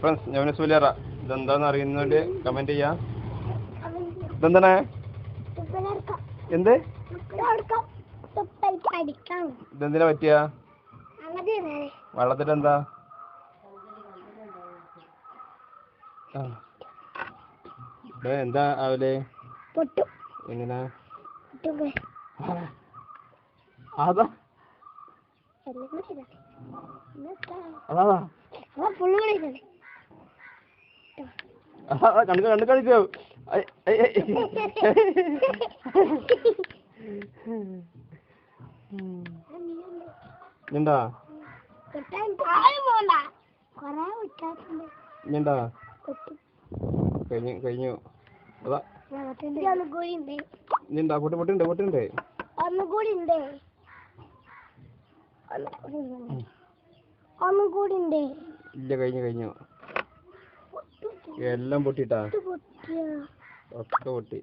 Friends ഞാൻ സുലേറ. ഇതെന്താന്ന് അറിയുന്നവര് comment ചെയ്യാ. ഇതെന്താണ്? എന്ത് ഇതെന്തിനാ പറ്റിയ വെള്ളത്തിലെന്താ? എന്താ ആവല്? എങ്ങനെ? അതാ കണ്ടു കളിക്കോ? എന്താ എന്താ കഴിഞ്ഞു അതാ എന്താ പൊട്ടുണ്ട് ഇല്ല കഴിഞ്ഞു എല്ലാം പൊട്ടിട്ടാ ഒക്കെ പൊട്ടി.